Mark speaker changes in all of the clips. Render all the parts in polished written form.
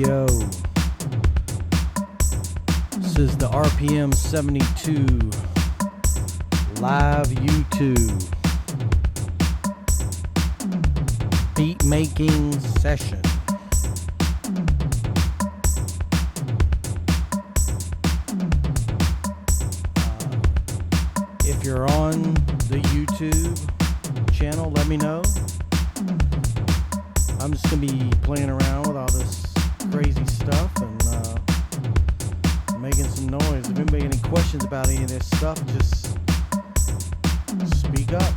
Speaker 1: Yo. This is the RPM 72 live YouTube beat making session. If you're on the YouTube channel, let me know. I'm just going to be playing around with all this crazy stuff and making some noise. If anybody got any questions about any of this stuff, just speak up.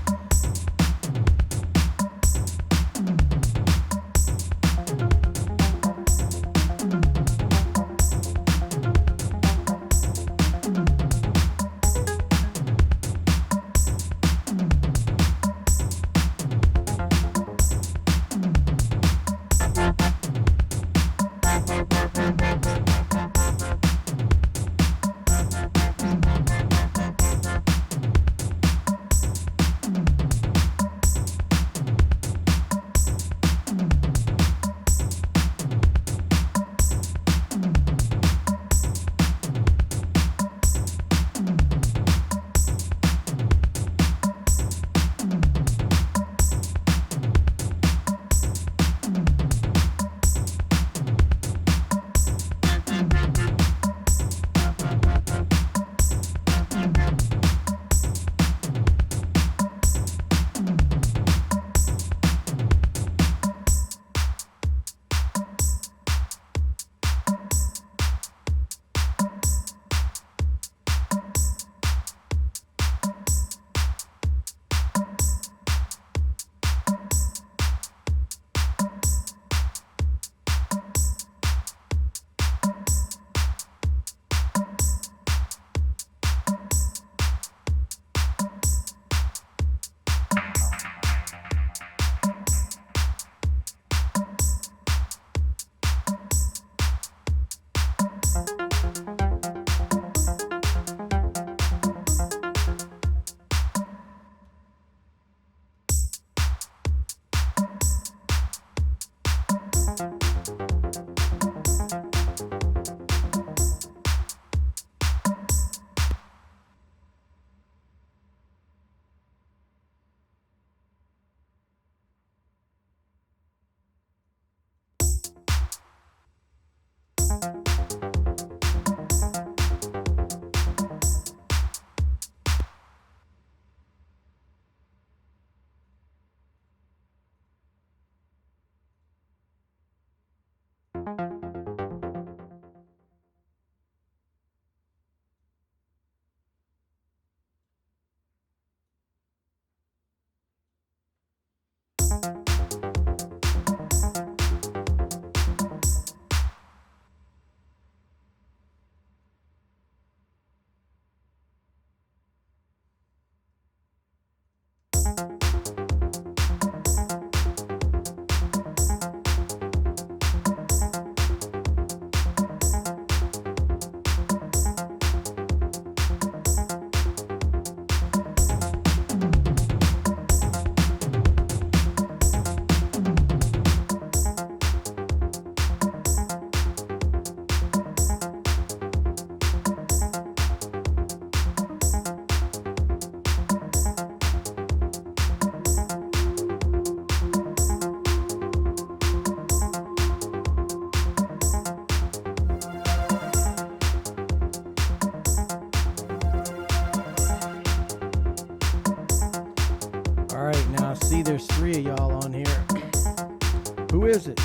Speaker 1: is it?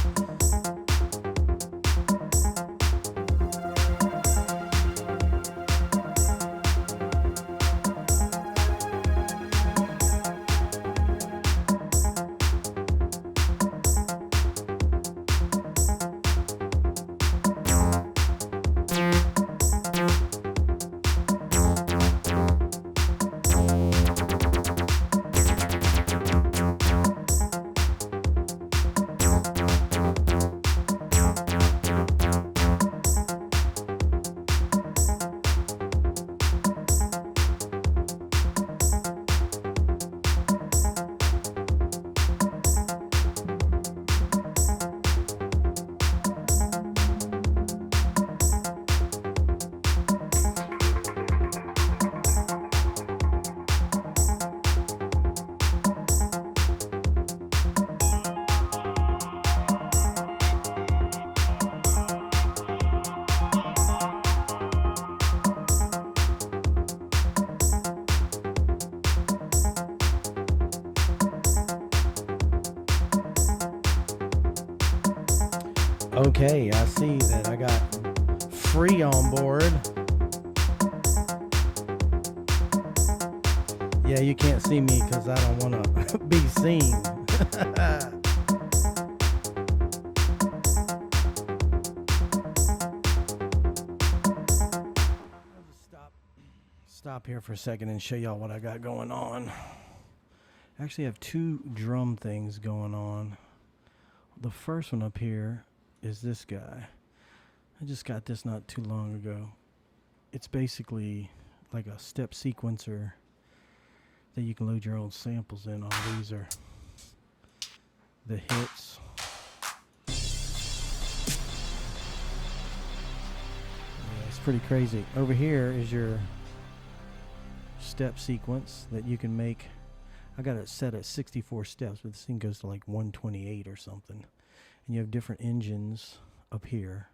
Speaker 1: Okay, I see that I got free on board. Yeah, you can't see me because I don't want to be seen. I'll just stop here for a second and show y'all what I got going on. I actually have two drum things going on. The first one up here is this guy. I just got this not too long ago. It's basically like a step sequencer that you can load your own samples in on. These are the hits. Yeah, it's pretty crazy. Over here is your step sequence that you can make. I got it set at 64 steps, but this thing goes to like 128 or something. And you have different engines up here.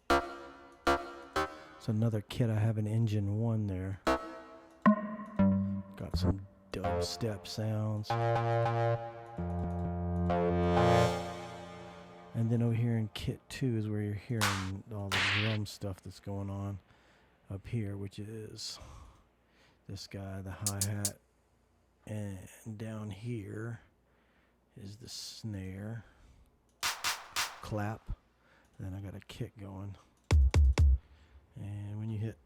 Speaker 1: It's another kit. I have an engine 1 there. Got some dubstep sounds. And then over here in kit 2 is where you're hearing all the drum stuff that's going on up here, which is this guy, the hi-hat. And down here is the snare, clap, then I got a kick going. And when you hit,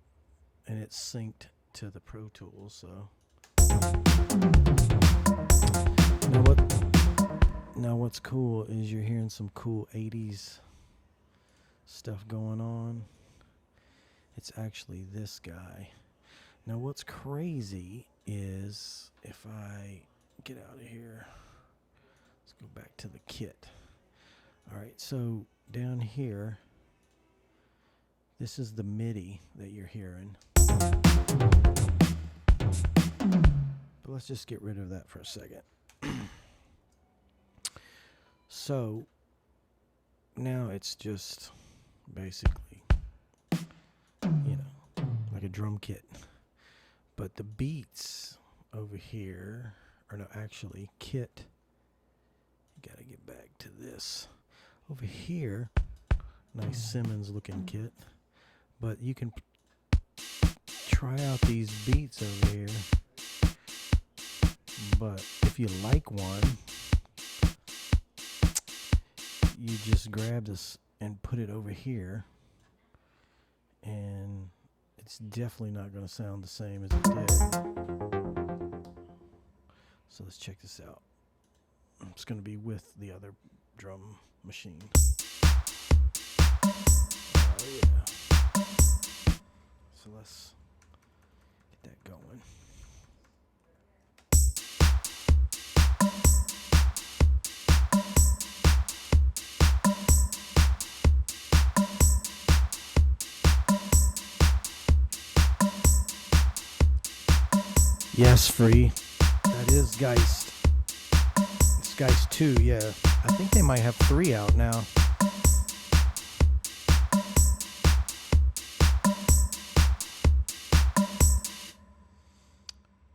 Speaker 1: and it's synced to the Pro Tools, so. Now what's cool is you're hearing some cool 80s stuff going on. It's actually this guy. Now what's crazy is if I get out of here, let's go back to the kit. All right, so down here, this is the MIDI that you're hearing. But let's just get rid of that for a second. So now it's just basically, like a drum kit. But the beats over here, or no, actually, kit, you gotta get back to this. Over here, nice Simmons looking kit. But you can try out these beats over here. But if you like one, you just grab this and put it over here. And it's definitely not going to sound the same as it did. So let's check this out. It's going to be with the other drum machine. Oh yeah. So let's get that going. Yes, free. That is Geist. It's Geist 2, yeah. I think they might have 3 out now.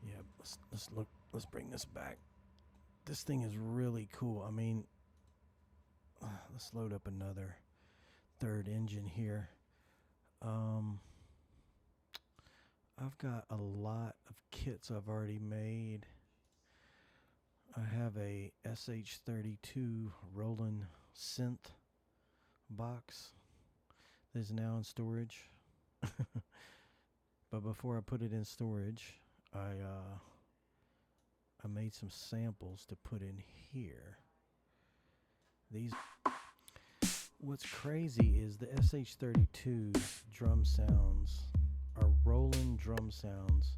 Speaker 1: Yeah, let's bring this back. This thing is really cool. I mean, let's load up another third engine here. I've got a lot of kits I've already made. I have a SH32 Roland synth box that is now in storage. But before I put it in storage, I made some samples to put in here. What's crazy is the SH32's drum sounds are Roland drum sounds,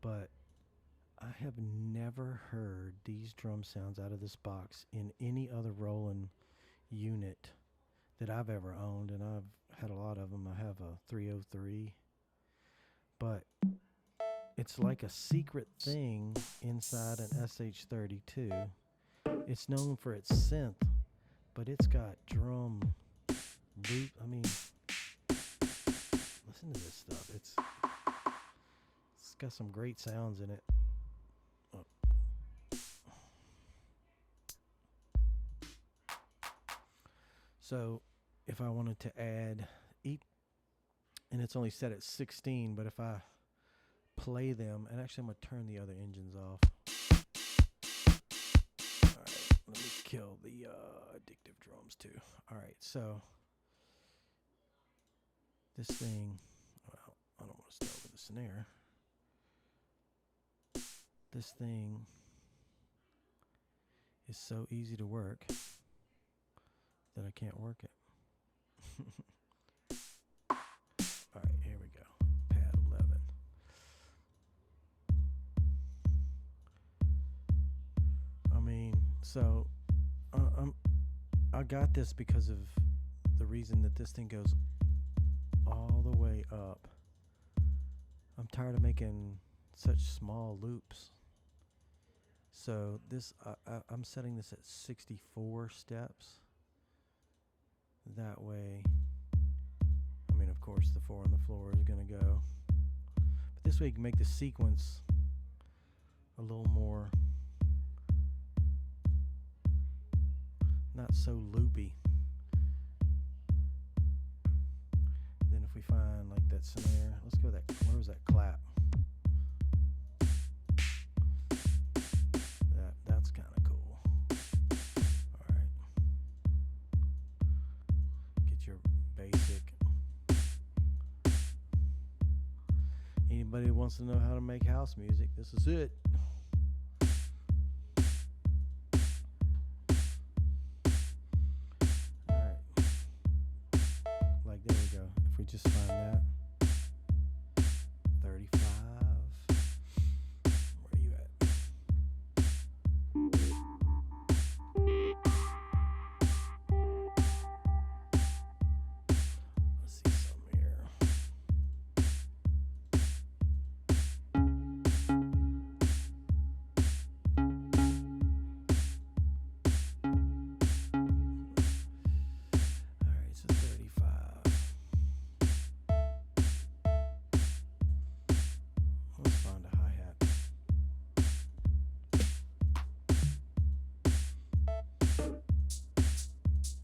Speaker 1: but I have never heard these drum sounds out of this box in any other Roland unit that I've ever owned, and I've had a lot of them. I have a 303, but it's like a secret thing inside an SH32. It's known for its synth, but it's got drum loop. I mean, listen to this stuff. It's got some great sounds in it. Oh. So if I wanted to add and it's only set at 16, but if I play them, and actually I'm going to turn the other engines off. All right, let me kill the addictive drums too. All right, so this thing, well, I don't want to start with the snare. This thing is so easy to work that I can't work it. All right, here we go. Pad 11. I mean, so I got this because of the reason that this thing goes all the way up. I'm tired of making such small loops. So this, I'm setting this at 64 steps. That way, I mean, of course, the 4 on the floor is going to go. But this way you can make the sequence a little more, not so loopy. Then if we find like that snare, let's go that, where was that clap? That's kind of cool. All right. Get your basic. Anybody who wants to know how to make house music, this is it. All right. Like, there we go. If we just find that. 35. Where are you at? Let's see some here. All right, so 35. Let's find a hi-hat.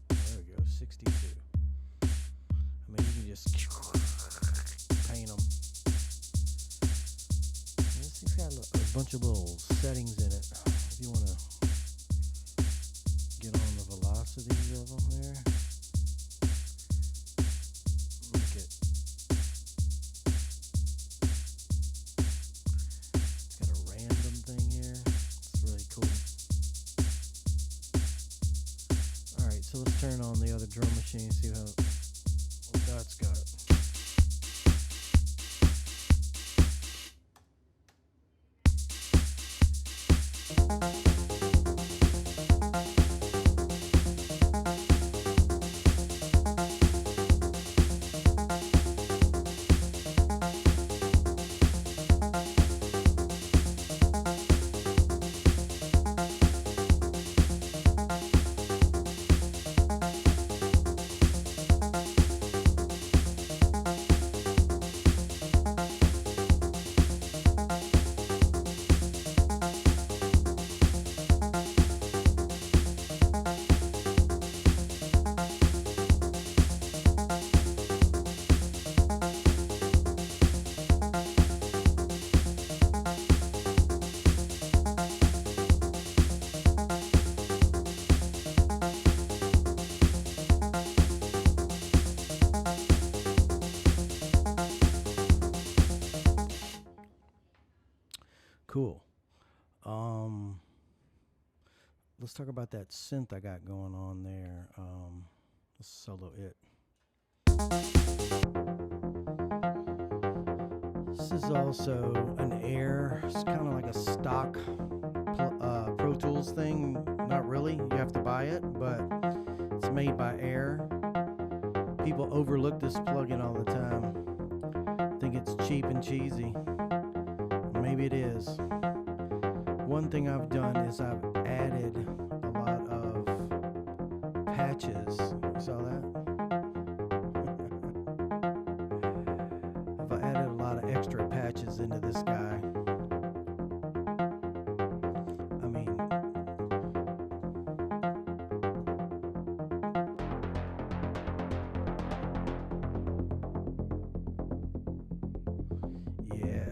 Speaker 1: There we go, 62. I mean, you can just paint them. And this thing's got a bunch of little settings in it. If you want to get on the velocities of them there. Look at. It's got a random thing here. It's really cool. Alright, so let's turn on the other drum machine and see what that's got. cool. Let's talk about that synth I got going on there. Let's solo it. This is also an Air. It's kind of like a stock Pro Tools thing. Not really. You have to buy it, but it's made by Air. People overlook this plugin all the time. Think it's cheap and cheesy. Maybe it is. One thing I've done is I've added a lot of patches. You saw that? I've added a lot of extra patches into this guy. I mean, yeah.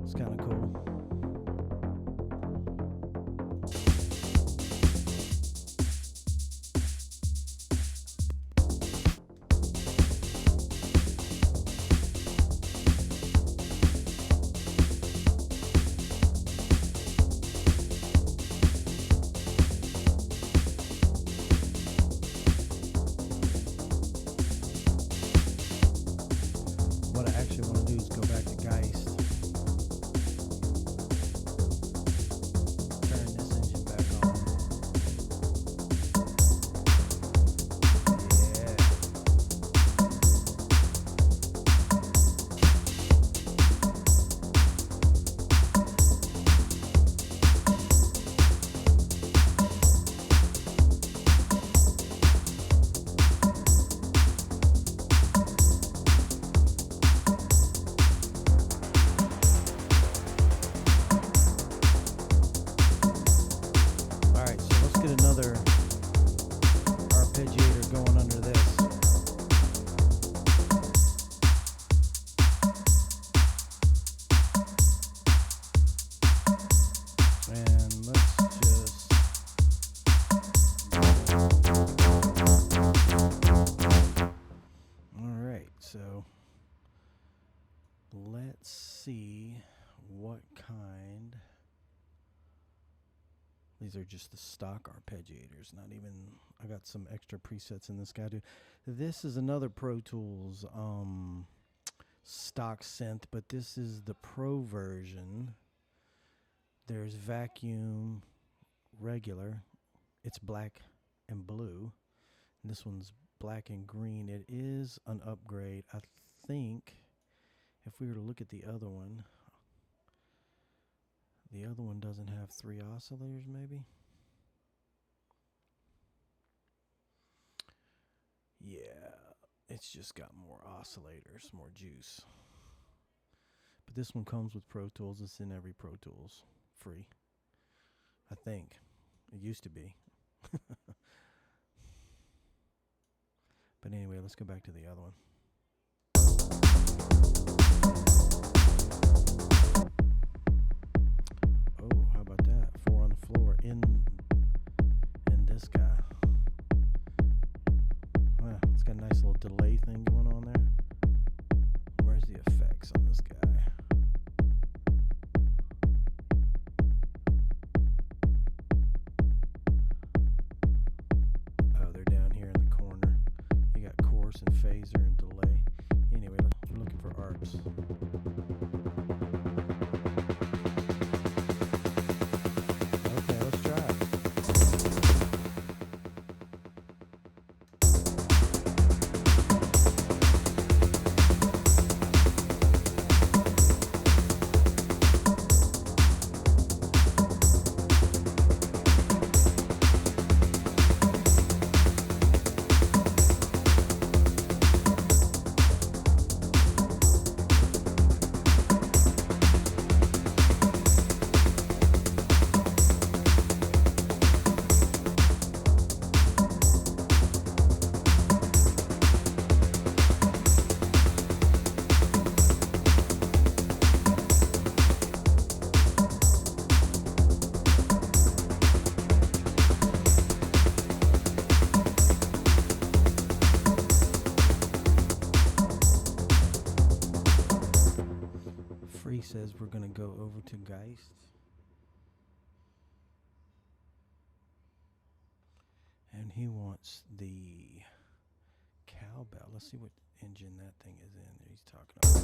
Speaker 1: It's kind of cool. What I actually want to do is go back to Geist. Turn this engine back on. Yeah. Alright, so let's get another arpeggiator going under this. And let's just alright, so let's see what kind. These are just the stock arpeggiators, not even, I got some extra presets in this guy too. This is another Pro Tools stock synth, but this is the Pro version. There's vacuum, regular, it's black and blue, and this one's black and green. It is an upgrade. I think if we were to look at the other one doesn't have 3 oscillators, maybe? Yeah, it's just got more oscillators, more juice. But this one comes with Pro Tools. It's in every Pro Tools, free. I think. It used to be. But anyway, let's go back to the other one. Oh, how about that? 4 on the floor in this guy. Wow, it's got a nice little delay thing going on there. Where's the effects on this guy? Oh, they're down here in the corner. You got chorus and phaser and delay. Anyway, we're looking for arps. Okay, let's try it. says we're going to go over to Geist. And he wants the cowbell. Let's see what engine that thing is in that he's talking about.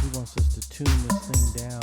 Speaker 1: He wants us to tune this thing down.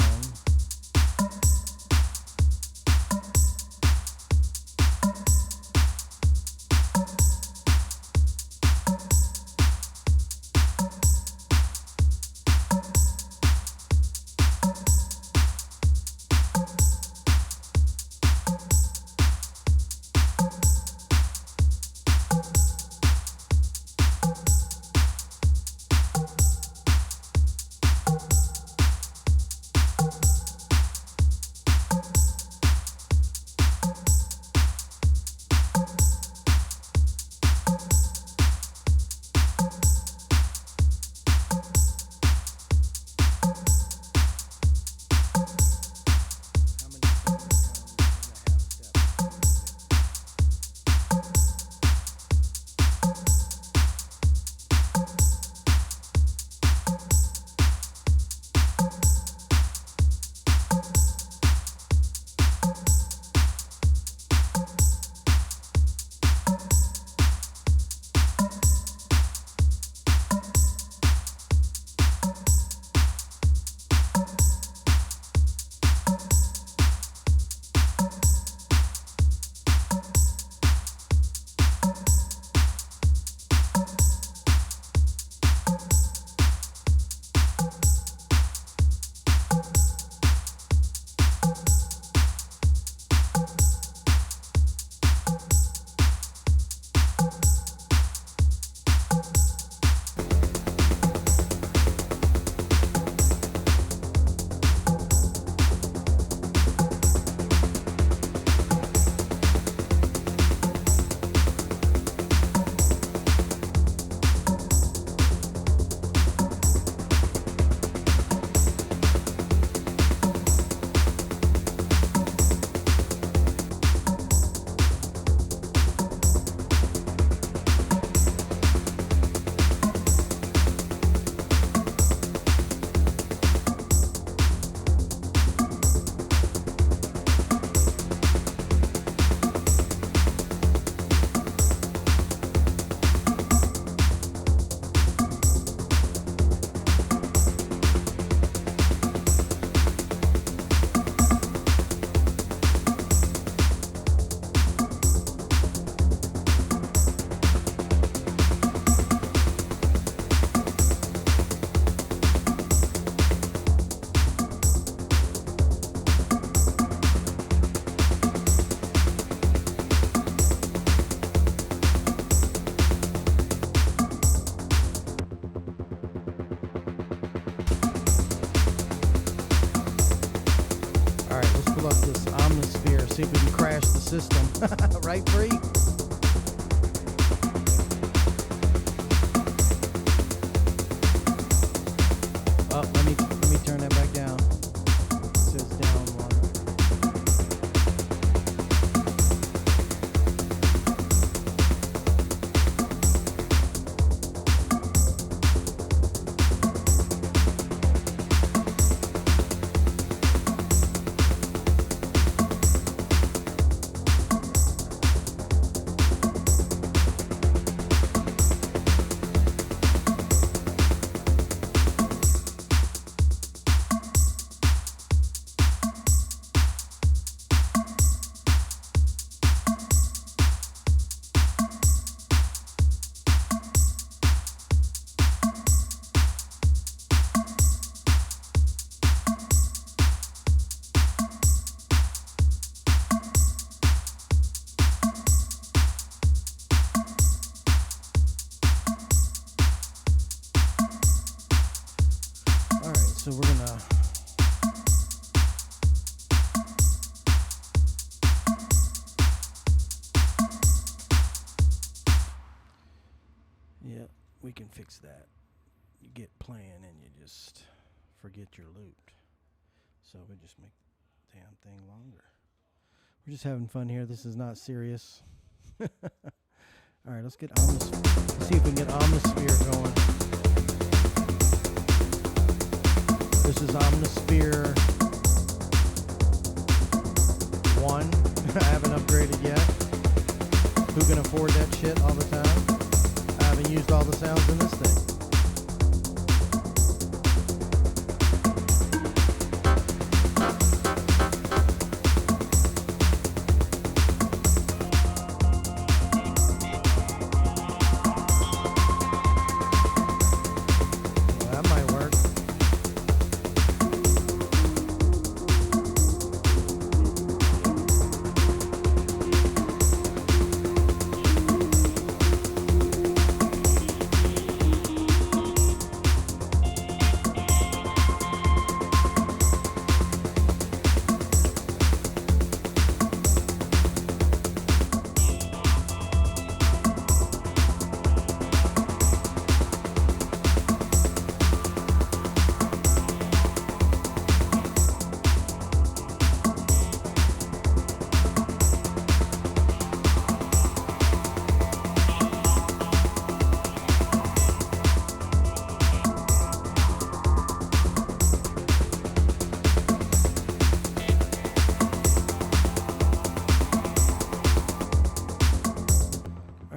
Speaker 1: See if we can crash the system. Right, Bree? Oh, let me turn that back down. It says down one. can fix that. You get playing and you just forget your loop. So we just make the damn thing longer. We're just having fun here. This is not serious. All right, let's get let's see if we can get Omnisphere going. This is Omnisphere 1. I haven't upgraded yet. Who can afford that shit all the time? I haven't used all the sounds in this thing.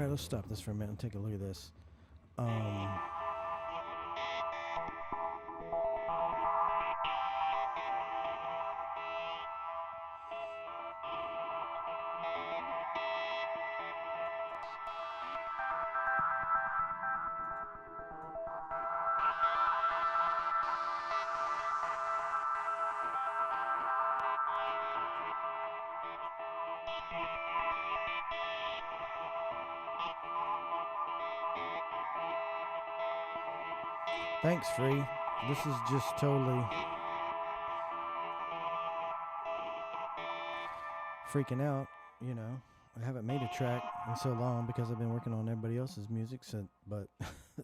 Speaker 1: Let's stop this for a minute and take a look at this. Thanks, Free. This is just totally freaking out, you know. I haven't made a track in so long because I've been working on everybody else's music, but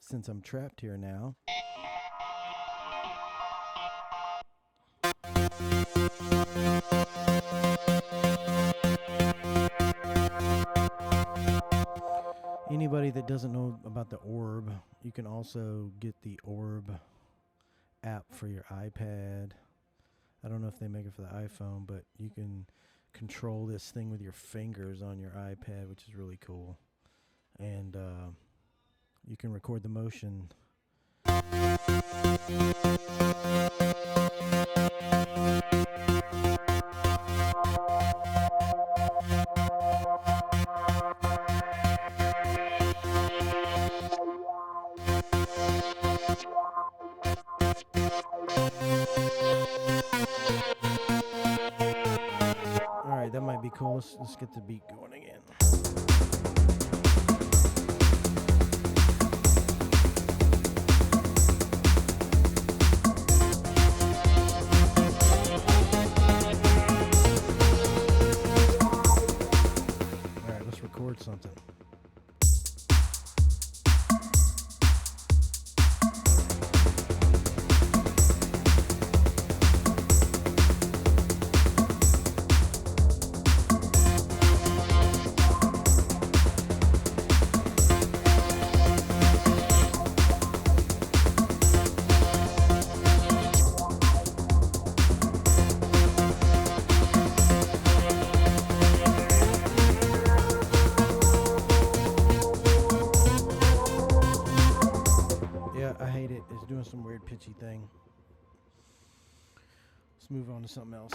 Speaker 1: since I'm trapped here now. Anybody that doesn't know about the Orb, you can also get the Orb app for your iPad. I don't know if they make it for the iPhone, but you can control this thing with your fingers on your iPad, which is really cool. And you can record the motion. Alright, that might be cool. Let's get the beat going again. Alright, let's record something. Some weird pitchy thing. Let's move on to something else.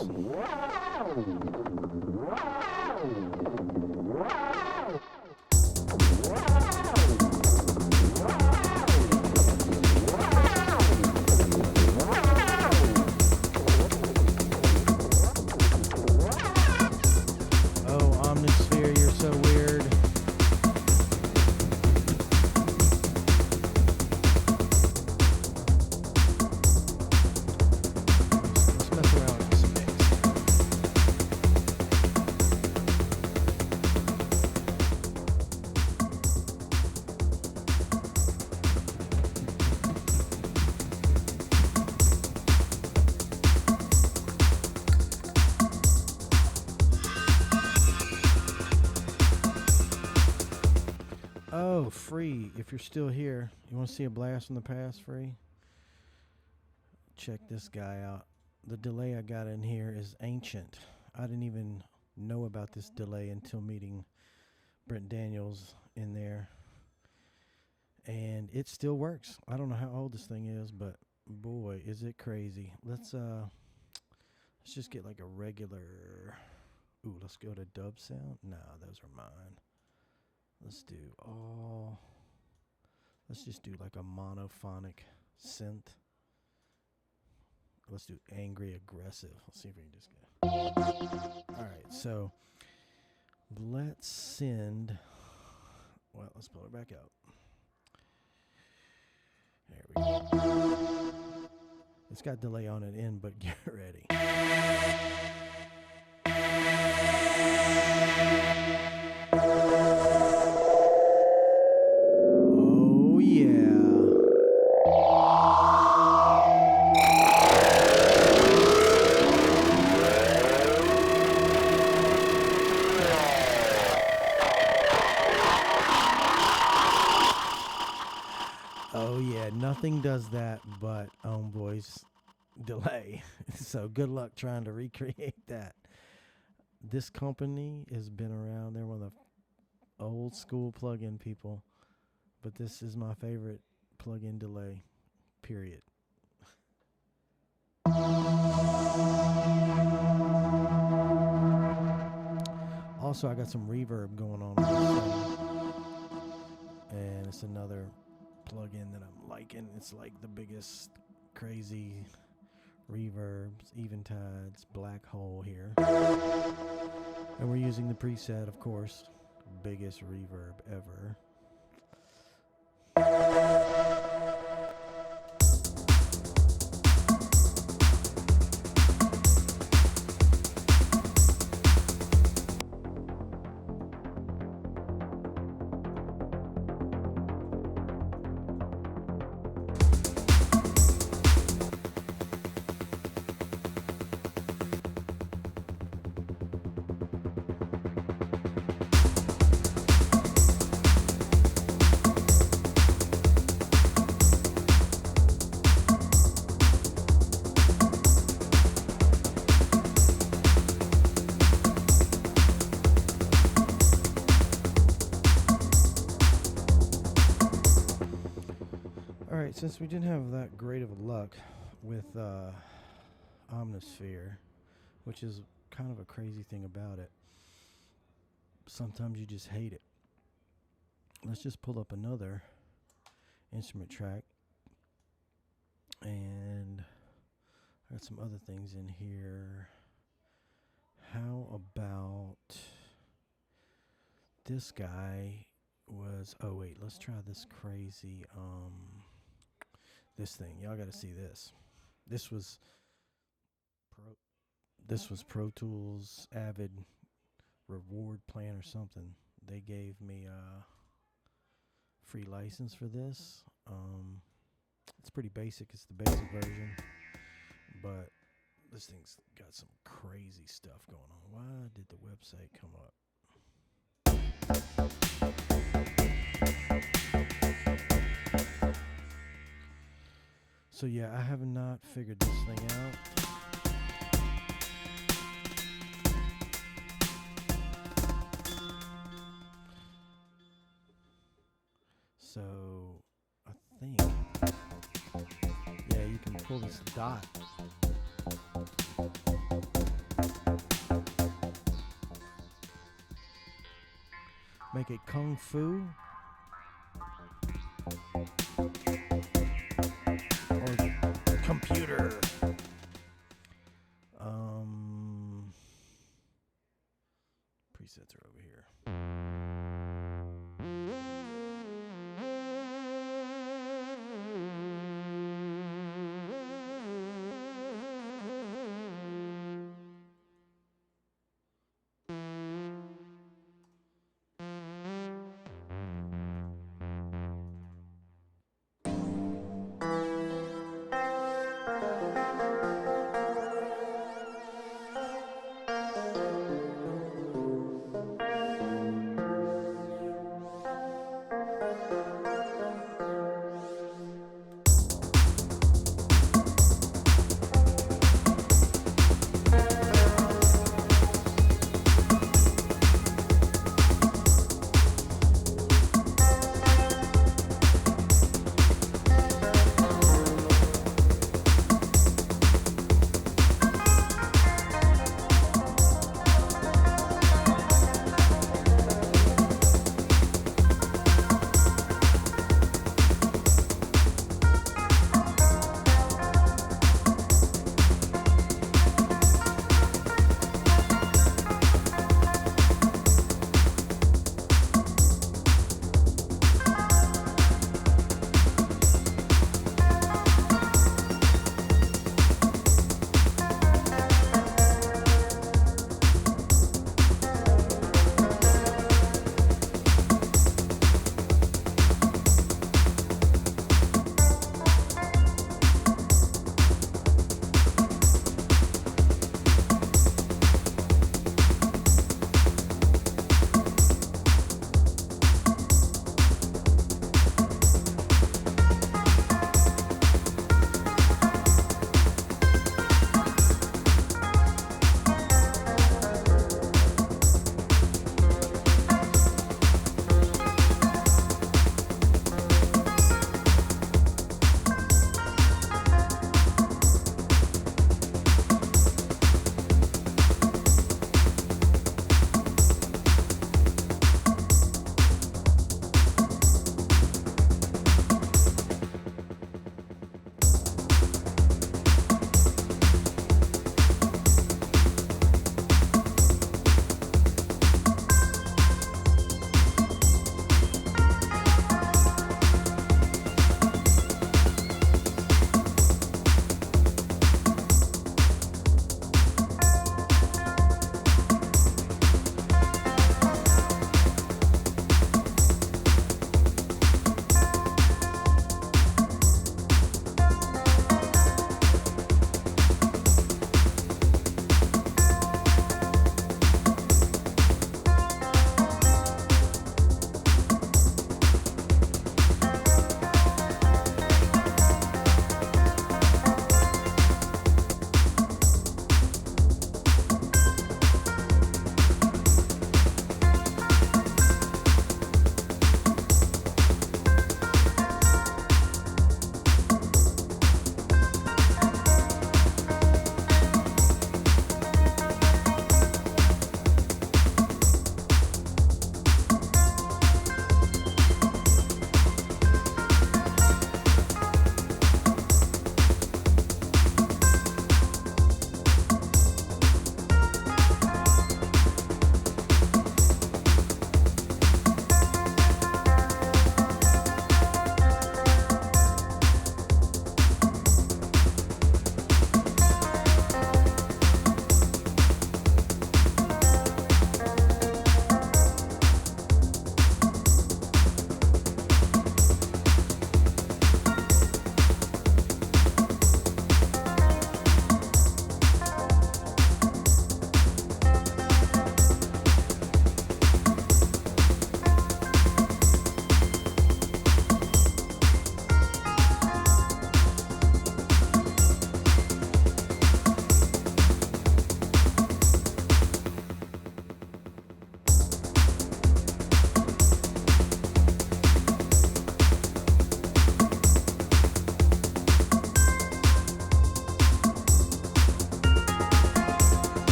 Speaker 1: Oh, Omnisphere, you're so weird. Oh, Free, if you're still here, you want to see a blast from the past, Free? Check this guy out. The delay I got in here is ancient. I didn't even know about this delay until meeting Brent Daniels in there. And it still works. I don't know how old this thing is, but boy, is it crazy. Let's just get like a regular. Ooh, let's go to dub sound. Nah, those are mine. Let's just do like a monophonic synth. Let's do angry aggressive. Let's see if we can just get. All right, so let's send. Well, let's pull it back up. There we go. It's got delay on it in, but get ready. Oh, yeah. Oh, yeah. Nothing does that but Homeboy's delay. So good luck trying to recreate that. This company has been around. They're one of the old school plug-in people. But this is my favorite plug-in delay, period. Also, I got some reverb going on this, and it's another plug-in that I'm liking. It's like the biggest crazy reverbs, eventides, black hole here. And we're using the preset, of course, biggest reverb ever. Alright, since we didn't have that great of a luck with Omnisphere, which is kind of a crazy thing about it, sometimes you just hate it. Let's just pull up another instrument track, and I got some other things in here. How about this guy was, oh wait, let's try this crazy this thing. Y'all got to see this. This was Pro Tools Avid reward plan or something. They gave me a free license for this. It's pretty basic. It's the basic version, but this thing's got some crazy stuff going on. Why did the website come up? So yeah, I have not figured this thing out. So I think, yeah, you can pull this dot. Make it kung fu. Or computer. Presets are over here.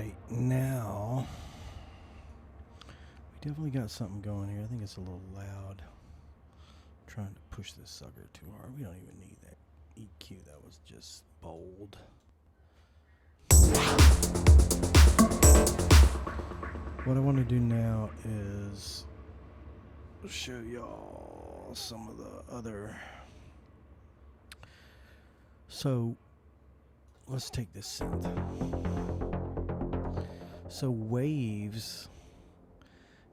Speaker 1: right, now we definitely got something going here. I think it's a little loud. I'm trying to push this sucker too hard. We don't even need that EQ. That was just bold. What I want to do now is show y'all some of the other. So let's take this synth. So Waves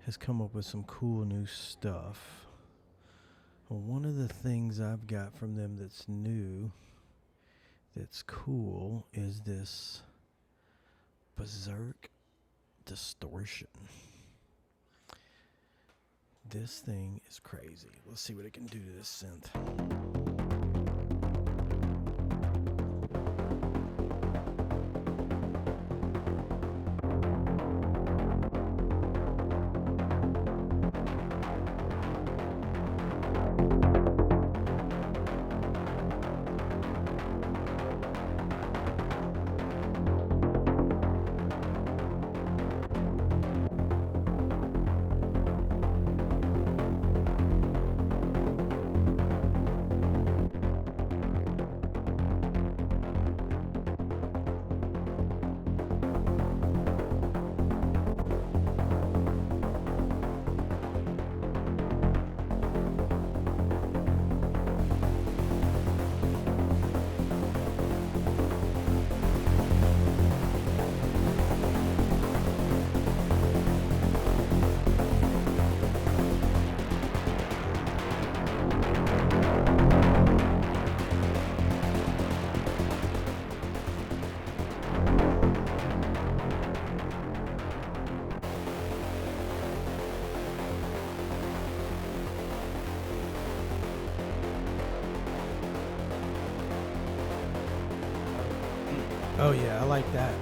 Speaker 1: has come up with some cool new stuff. Well, one of the things I've got from them that's new, that's cool, is this Berserk distortion. This thing is crazy. Let's see what it can do to this synth. Oh yeah, I like that.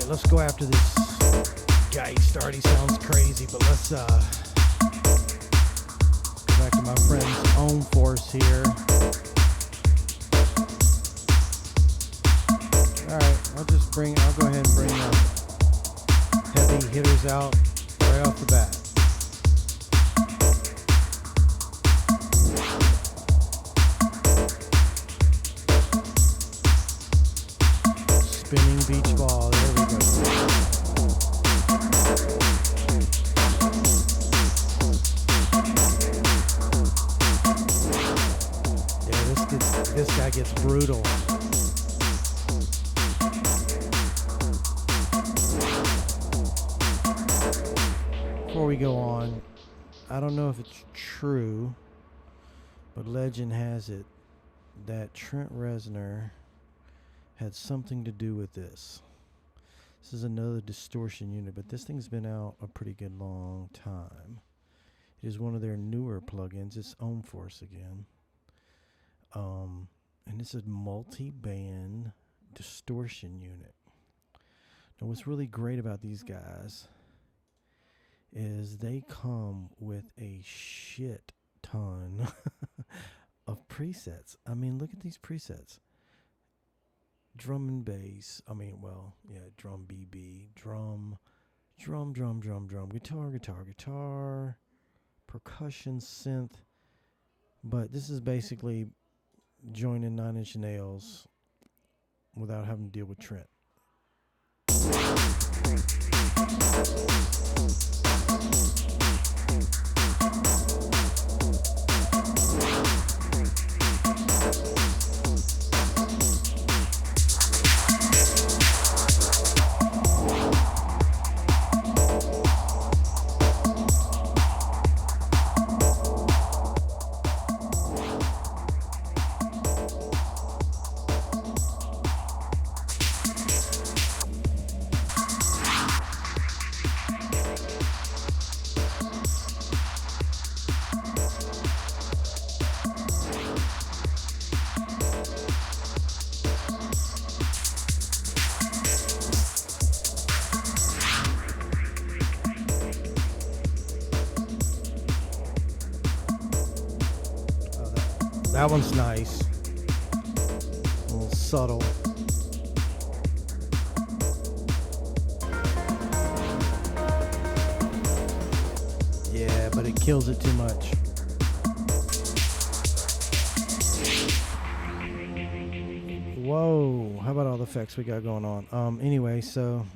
Speaker 1: Let's go after this Geist. Already sounds crazy, but let's go back to my friend's Own Force here. Alright, I'll go ahead and bring the heavy hitters out right off the bat. Spinning beach ball, there we go. Yeah, this guy gets brutal. Before we go on, I don't know if it's true, but legend has it that Trent Reznor had something to do with this. This is another distortion unit, but this thing's been out a pretty good long time. It is one of their newer plugins. It's Own Force again. And it's a multi-band distortion unit. Now what's really great about these guys is they come with a shit ton of presets. I mean, look at these presets. Drum and bass, drum BB, drum, guitar, percussion, synth. But this is basically joining 9 Inch Nails without having to deal with Trent. That one's nice. A little subtle. Yeah, but it kills it too much. Whoa, how about all the effects we got going on? Anyway, so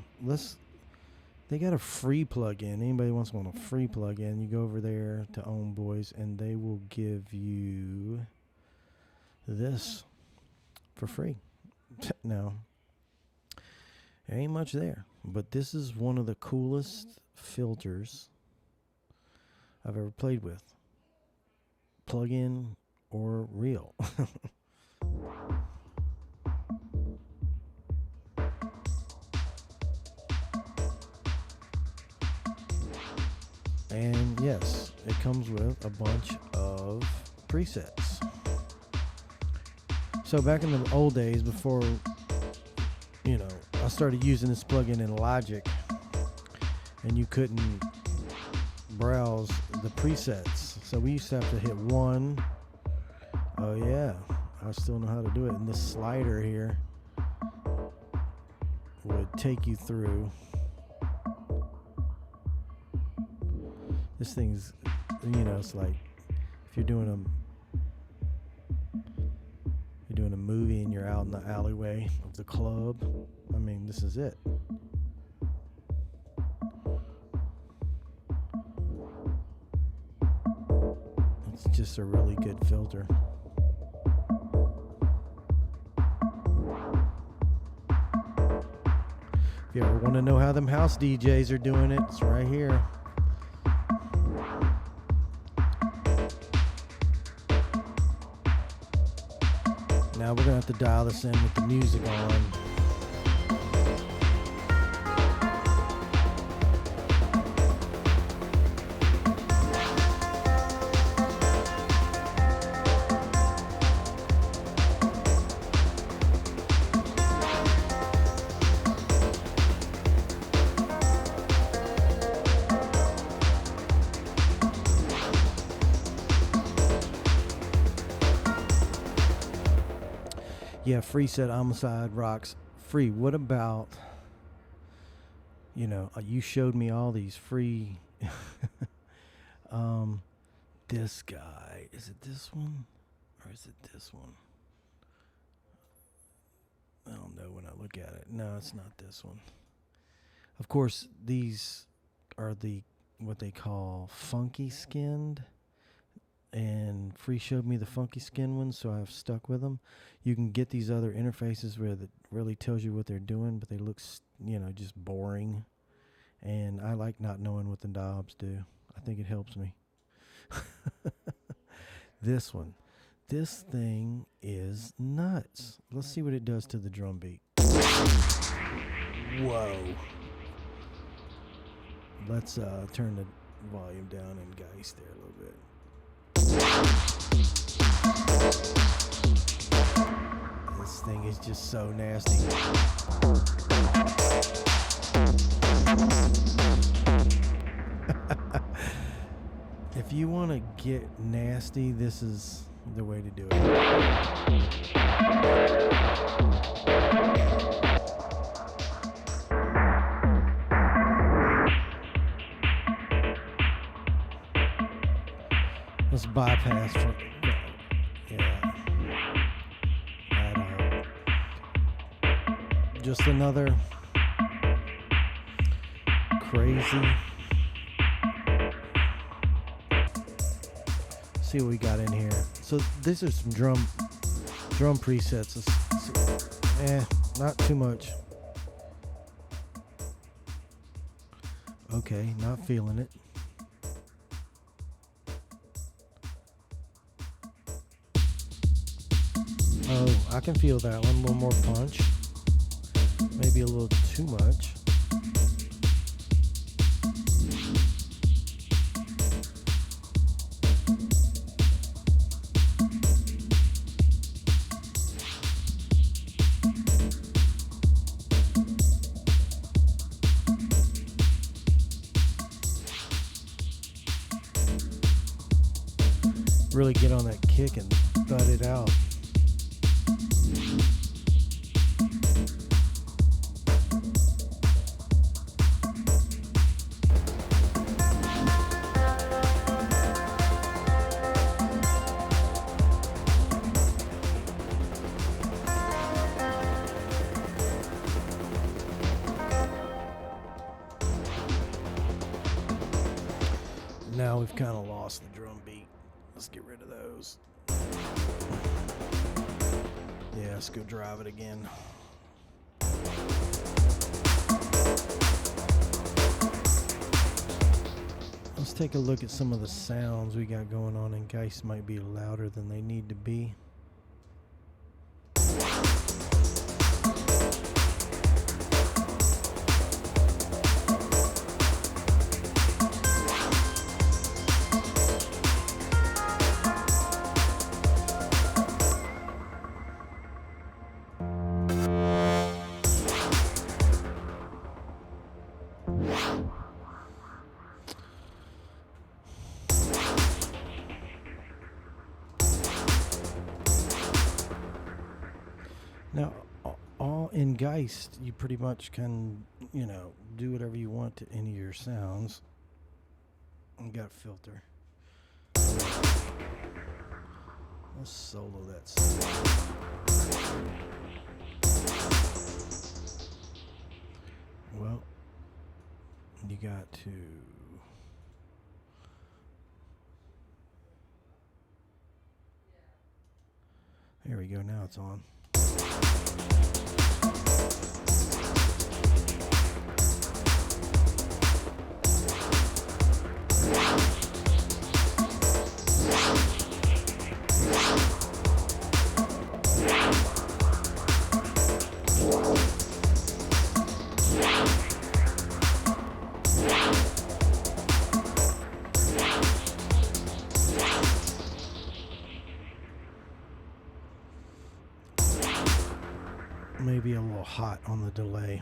Speaker 1: they got a free plug-in. Anybody wants one, a free plug-in, you go over there to Own Boys and they will give you this for free. Now, there ain't much there, but this is one of the coolest filters I've ever played with. Plug-in or real. And yes, it comes with a bunch of presets. So back in the old days, before, I started using this plugin in Logic, and you couldn't browse the presets. So we used to have to hit one. Oh yeah, I still know how to do it. And this slider here would take you through. This thing's, it's like if you're doing a movie and you're out in the alleyway of the club. I mean, this is it. It's just a really good filter. If you ever want to know how them house DJs are doing it, it's right here. Now we're going to have to dial this in with the music on. Yeah, free set homicide rocks free. What about, you showed me all these free, this guy, is it this one or is it this one? I don't know when I look at it. No, it's not this one. Of course, these are what they call funky skinned. And Free showed me the funky skin ones, so I've stuck with them. You can get these other interfaces where that really tells you what they're doing, but they look, just boring. And I like not knowing what the knobs do. I think it helps me. This one. This thing is nuts. Let's see what it does to the drum beat. Whoa. Let's turn the volume down and Geist there a little bit. This thing is just so nasty. If you want to get nasty, this is the way to do it. Let's bypass for, just another crazy. See what we got in here. So these are some drum presets. Not too much. Okay, not feeling it. Oh, I can feel that one. A little more punch. Maybe a little too much. Really get on that kick and spud it out. Now we've kind of lost the drum beat. Let's get rid of those. Yeah, let's go drive it again. Let's take a look at some of the sounds we got going on, and Geist might be louder than they need to be. Now, all in Geist, you pretty much can, do whatever you want to any of your sounds. You got a filter. Let's solo that sound. Well, you got to... There we go, now it's on. Maybe a little hot on the delay.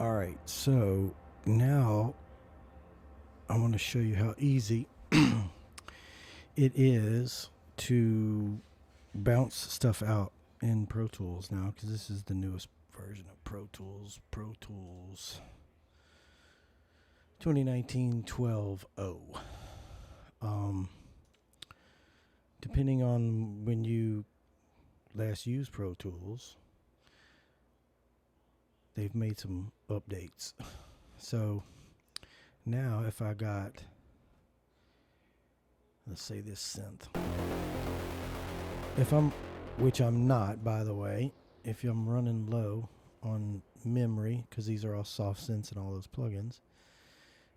Speaker 1: Alright, so now I want to show you how easy it is to bounce stuff out in Pro Tools now, because this is the newest version of Pro Tools 2019 12.0. Depending on when you last used Pro Tools, they've made some updates. So now if I got, let's say this synth, if I'm, which I'm not, by the way, if I'm running low on memory, because these are all soft synths and all those plugins,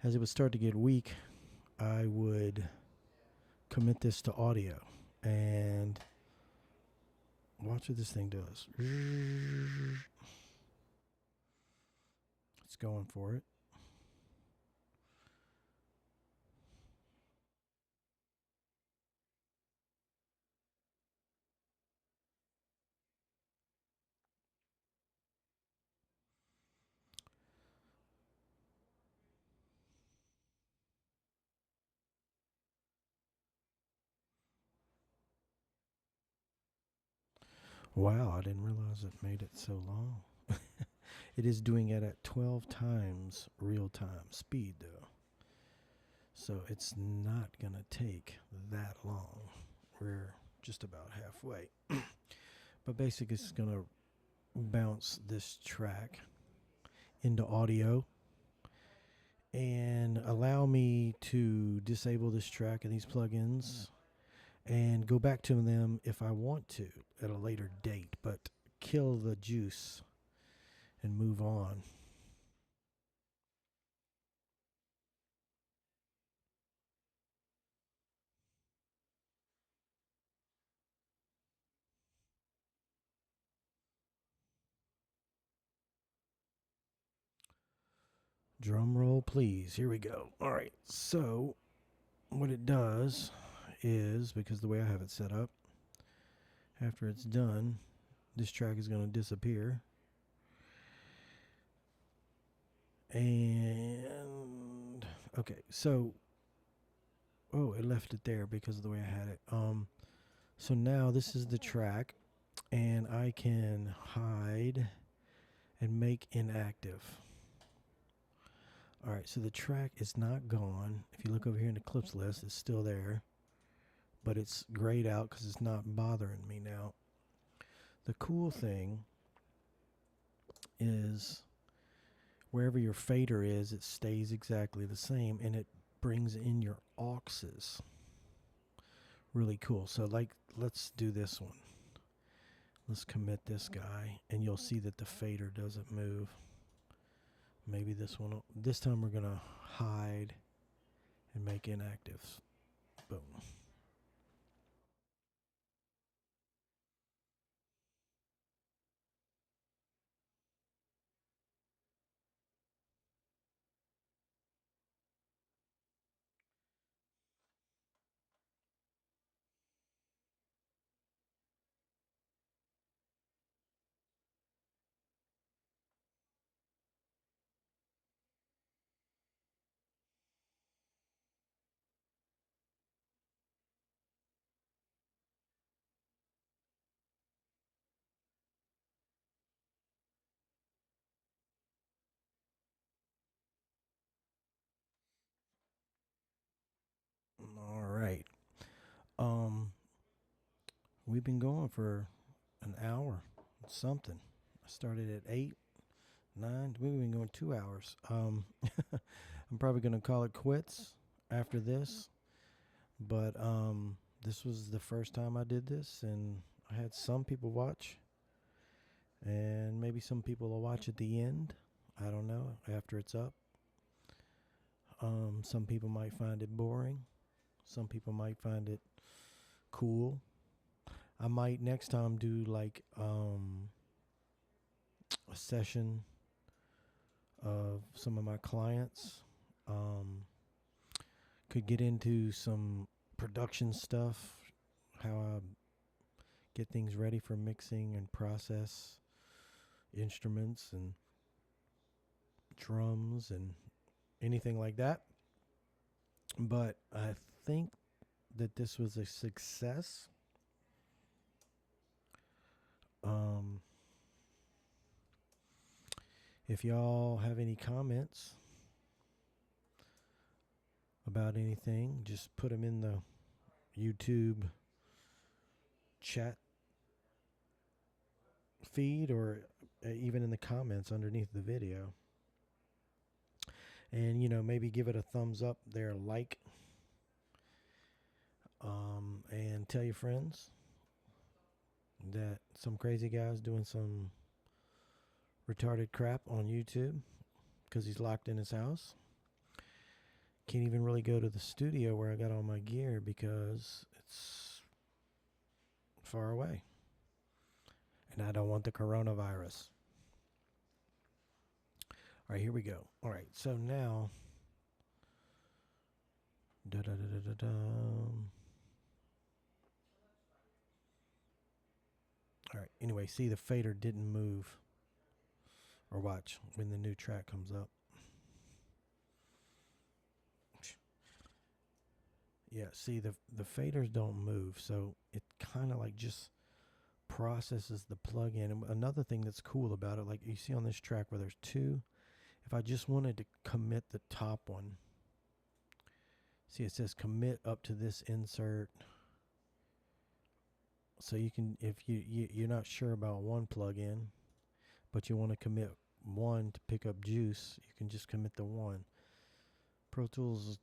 Speaker 1: as it would start to get weak, I would commit this to audio and watch what this thing does. It's going for it. Wow, I didn't realize it made it so long. It is doing it at 12 times real time speed, though. So it's not going to take that long. We're just about halfway. But basically, it's going to bounce this track into audio and allow me to disable this track and these plugins and go back to them if I want to at a later date, but kill the juice and move on. Drum roll, please. Here we go. All right. So, what it does is, because the way I have it set up, after it's done, this track is going to disappear. And, okay. So, oh, it left it there because of the way I had it. So now this is the track, and I can hide and make inactive. All right, so the track is not gone. If you look over here in the clips list, it's still there, but it's grayed out because it's not bothering me now. The cool thing is wherever your fader is, it stays exactly the same, and it brings in your auxes. Really cool. So like, let's do this one. Let's commit this guy, and you'll see that the fader doesn't move. Maybe this one. This time we're gonna hide and make inactive. Boom. All right. Um, we've been going for an hour, something. I started at 8, 9. We've been going 2 hours. I'm probably gonna call it quits after this, but this was the first time I did this, and I had some people watch, and maybe some people will watch at the end. I don't know after it's up. Some people might find it boring. Some people might find it cool. I might next time do like a session of some of my clients. Could get into some production stuff, how I get things ready for mixing and process instruments and drums and anything like that. But I think that this was a success. Um, if y'all have any comments about anything, just put them in the YouTube chat feed or even in the comments underneath the video. And, maybe give it a thumbs up there, like, and tell your friends. that some crazy guy's doing some retarded crap on YouTube because he's locked in his house. Can't even really go to the studio where I got all my gear because it's far away. And I don't want the coronavirus. All right, here we go. All right, so now. All right, anyway, see the fader didn't move. Or watch when the new track comes up. Yeah, see the faders don't move, so it kind of like just processes the plug-in. And another thing that's cool about it, like you see on this track where there's two, if I just wanted to commit the top one, see it says commit up to this insert. So you can, if you're not sure about one plug-in, but you want to commit one to pick up juice, you can just commit the one. Pro Tools,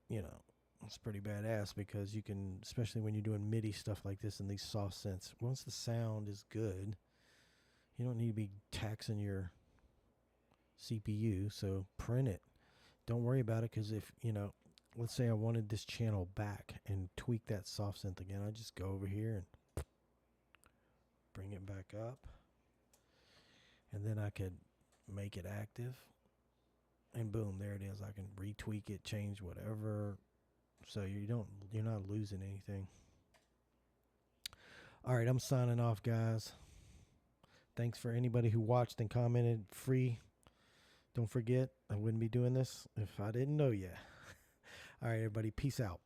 Speaker 1: you know, it's pretty badass because you can, especially when you're doing MIDI stuff like this and these soft synths, once the sound is good, you don't need to be taxing your CPU, so print it. Don't worry about it, because if, you know, let's say I wanted this channel back and tweak that soft synth again, I just go over here and bring it back up, and then I could make it active, and boom, there it is. I can retweak it, change whatever. So you're not losing anything. All right, I'm signing off, guys. Thanks for anybody who watched and commented. Free. Don't forget, I wouldn't be doing this if I didn't know you. All right, everybody, peace out.